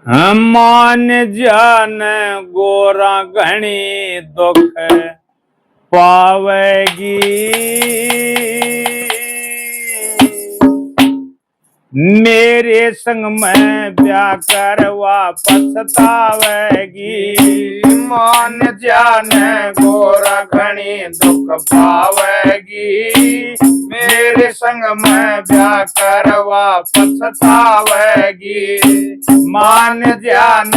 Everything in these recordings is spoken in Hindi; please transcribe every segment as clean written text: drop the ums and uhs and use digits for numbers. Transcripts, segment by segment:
मान जान गोरा घनी दुख पावेगी। मेरे संग में ब्याह करवा पछतावेगी। मान जान गोरा घनी दुख पावेगी। मेरे संग में ब्याह करवा पछतावेगी। मान जान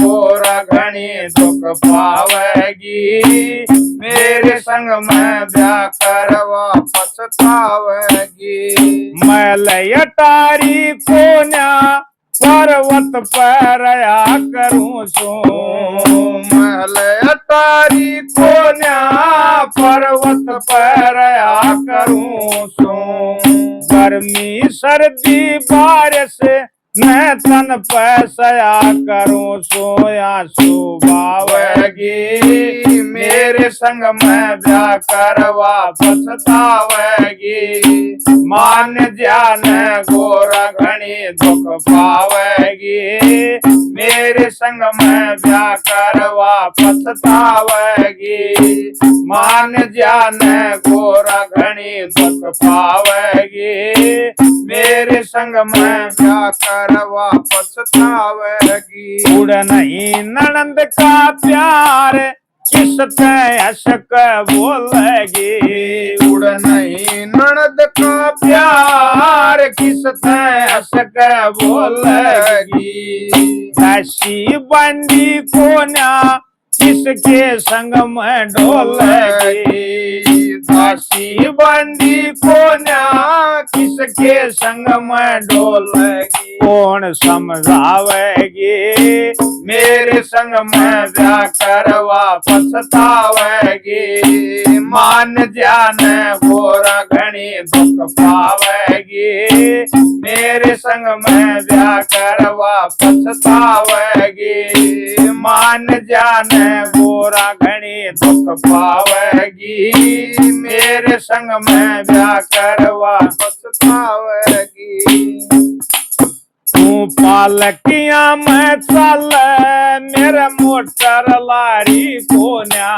गोरा घनी दुख पावेगी। मेरे संग में ब्याह करवा पछतावेगी। मैं लयटारी कोन्या पर्वत पर आया करूं सो। मैं लयटारी कोन्या पर्वत पर आया करूं सो। गर्मी सर्दी बारिश मैं तन पैसया करूं सोया सुबावेगी। मेरे संग में ब्याह करवा पछतावेगी। मान जान गोरा घनी दुख पावेगी। मेरे संग में ब्याह करवा पछतावेगी। मान जान गोरा घनी दुख पावेगी। मेरे संग में ब्याह करवा पछतावेगी। उड़ नहीं ननंद का प्यार किसते अशक बोलेगी। उड़ नहीं ननद का प्यार किसते अशक बोलेगी। दासी बंदी कोन्या किसके संग में डोलेगी। दासी बंदी कोन्या किसके संग में डोलेगी। कौन समझावेगी। मेरे संग में ब्याह करवा पछतावेगी। मान जान गोरा घनी दुख पावेगी। मेरे संग में ब्याह करवा पछतावेगी। मान जान गोरा घनी दुख पावेगी। मेरे संग में ब्याह करवा पछतावेगी। तू पालकिया में चल मेरा मोटर लारी कोन्या।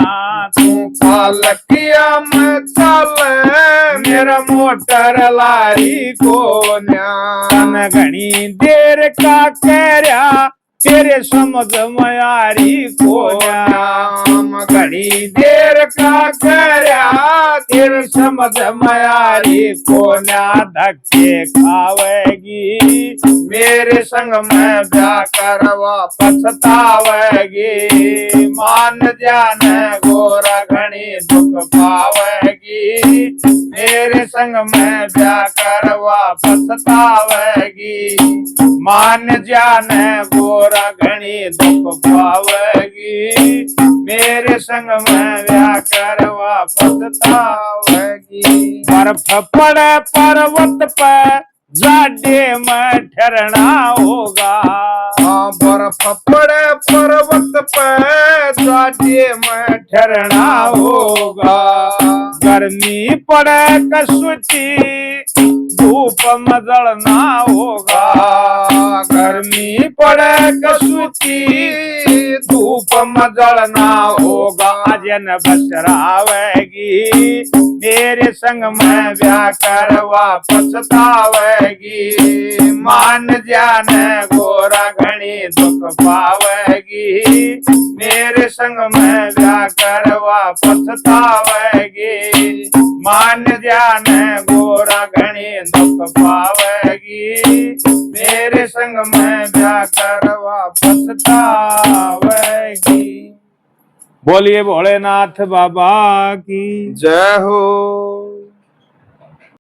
तू पालकिया में चल मेरा मोटर लारी कोन्या। तन घनी देर का कहरिया तेरे समझ मयारी कोन्या। घनी देर का कहरिया तेरे समझ मयारी कोन्या। धक्के खावेगी। मेरे संग में ब्याह करवा पछतावेगी। मान जान गोरा घनी दुख पावेगी। मेरे संग में ब्याह करवा पछतावेगी। मान जान गोरा घनी दुख पावेगी। मेरे संग में ब्याह करवा पछतावेगी। बर्फ पड़े पर्वत पे जाडे में ठहरना होगा। बर्फ पड़े पर्वत पे जाडे में ठहरना होगा। गर्मी पड़े कसुची धूप में जलना होगा। गर्मी पड़े कसुची धूप में जलना होगा। जन बसरावेगी। मेरे संग में ब्याह करवा पछतावेगी। मान जान गोरा घनी दुख पावेगी। मेरे संग में ब्याह करवा पछतावेगी। मान जान गोरा घनी दुख पावेगी। मेरे संग में ब्याह करवा पछतावेगी। बोलिए भोलेनाथ बाबा की जय हो।